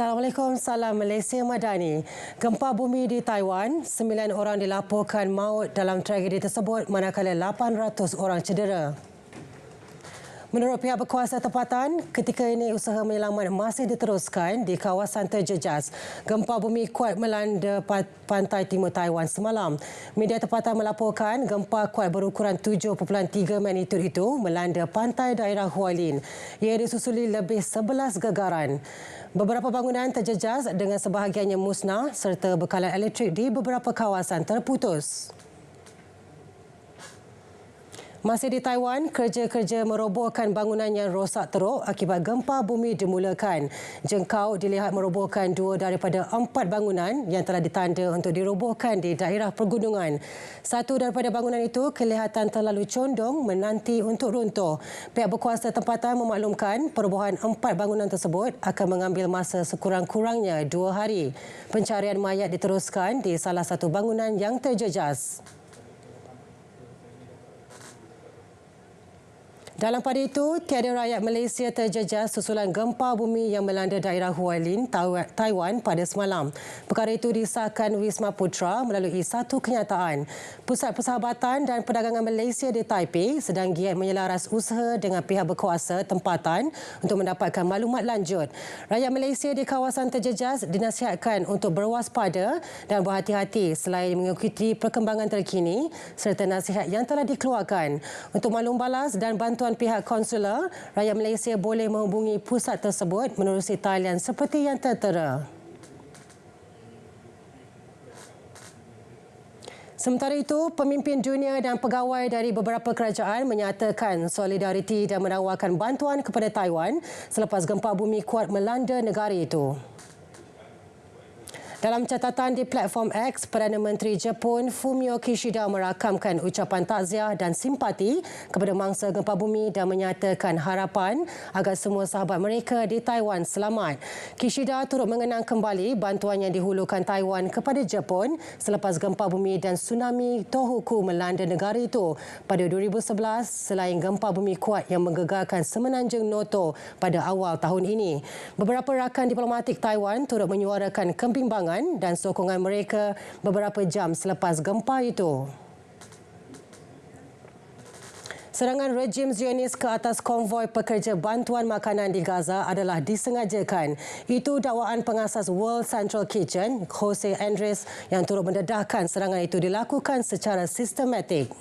Assalamualaikum, salam Malaysia Madani. Gempa bumi di Taiwan, 9 orang dilaporkan maut dalam tragedi tersebut manakala 800 orang cedera. Menurut pihak berkuasa tempatan, ketika ini usaha penyelamat masih diteruskan di kawasan terjejas. Gempa bumi kuat melanda pantai timur Taiwan semalam. Media tempatan melaporkan gempa kuat berukuran 7.3 magnitud itu melanda pantai daerah Hualien. Ia disusuli lebih 11 gegaran. Beberapa bangunan terjejas dengan sebahagiannya musnah serta bekalan elektrik di beberapa kawasan terputus. Masih di Taiwan, kerja-kerja merobohkan bangunan yang rosak teruk akibat gempa bumi dimulakan. Jengkau dilihat merobohkan 2 daripada 4 bangunan yang telah ditanda untuk dirobohkan di daerah pergunungan. Satu daripada bangunan itu kelihatan terlalu condong menanti untuk runtuh. Pihak berkuasa tempatan memaklumkan perobohan 4 bangunan tersebut akan mengambil masa sekurang-kurangnya 2 hari. Pencarian mayat diteruskan di salah satu bangunan yang terjejas. Dalam pada itu, tiada rakyat Malaysia terjejas susulan gempa bumi yang melanda daerah Hualien, Taiwan pada semalam. Perkara itu disahkan Wisma Putra melalui satu kenyataan. Pusat Persahabatan dan Perdagangan Malaysia di Taipei sedang giat menyelaras usaha dengan pihak berkuasa tempatan untuk mendapatkan maklumat lanjut. Rakyat Malaysia di kawasan terjejas dinasihatkan untuk berwaspada dan berhati-hati selain mengikuti perkembangan terkini serta nasihat yang telah dikeluarkan. Untuk maklum balas dan bantuan pihak konsular, rakyat Malaysia boleh menghubungi pusat tersebut menerusi talian seperti yang tertera. Sementara itu, pemimpin dunia dan pegawai dari beberapa kerajaan menyatakan solidariti dan menawarkan bantuan kepada Taiwan selepas gempa bumi kuat melanda negara itu. Dalam catatan di platform X, Perdana Menteri Jepun Fumio Kishida merakamkan ucapan takziah dan simpati kepada mangsa gempa bumi dan menyatakan harapan agar semua sahabat mereka di Taiwan selamat. Kishida turut mengenang kembali bantuan yang dihulurkan Taiwan kepada Jepun selepas gempa bumi dan tsunami Tohoku melanda negara itu pada 2011 selain gempa bumi kuat yang menggegarkan semenanjung Noto pada awal tahun ini. Beberapa rakan diplomatik Taiwan turut menyuarakan kebimbangan dan sokongan mereka beberapa jam selepas gempa itu. Serangan rejim Zionis ke atas konvoi pekerja bantuan makanan di Gaza adalah disengajakan. Itu dakwaan pengasas World Central Kitchen, Jose Andres, yang turut mendedahkan serangan itu dilakukan secara sistematik.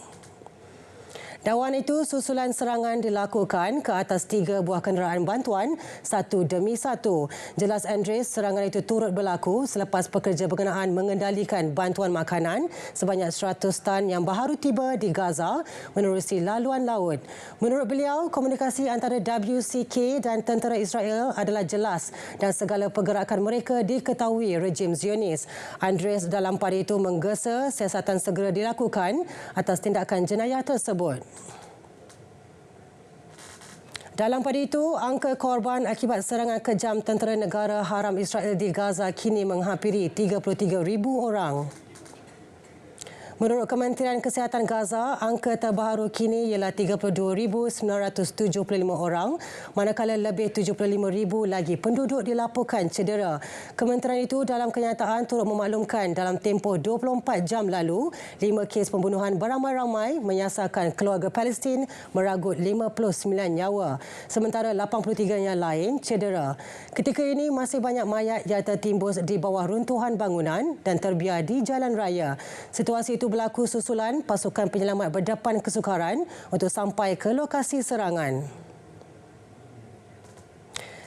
Dakwaan itu susulan serangan dilakukan ke atas 3 buah kenderaan bantuan, satu demi satu. Jelas Andres, serangan itu turut berlaku selepas pekerja berkenaan mengendalikan bantuan makanan sebanyak 100 tan yang baru tiba di Gaza menerusi laluan laut. Menurut beliau, komunikasi antara WCK dan tentera Israel adalah jelas dan segala pergerakan mereka diketahui rejim Zionis. Andres dalam pada itu menggesa siasatan segera dilakukan atas tindakan jenayah tersebut. Dalam pada itu, angka korban akibat serangan kejam tentera negara haram Israel di Gaza kini menghampiri 33,000 orang. Menurut Kementerian Kesihatan Gaza, angka terbaru kini ialah 32,975 orang, manakala lebih 75,000 lagi penduduk dilaporkan cedera. Kementerian itu dalam kenyataan turut memaklumkan dalam tempoh 24 jam lalu, 5 kes pembunuhan beramai-ramai menyasarkan keluarga Palestin meragut 59 nyawa, sementara 83 yang lain cedera. Ketika ini masih banyak mayat yang tertimbus di bawah runtuhan bangunan dan terbiar di jalan raya. Situasi itu berlaku susulan pasukan penyelamat berdepan kesukaran untuk sampai ke lokasi serangan.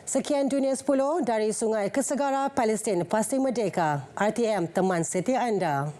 Sekian Dunia 10 dari Sungai ke Segara Palestin Pasti Merdeka. RTM teman setia anda.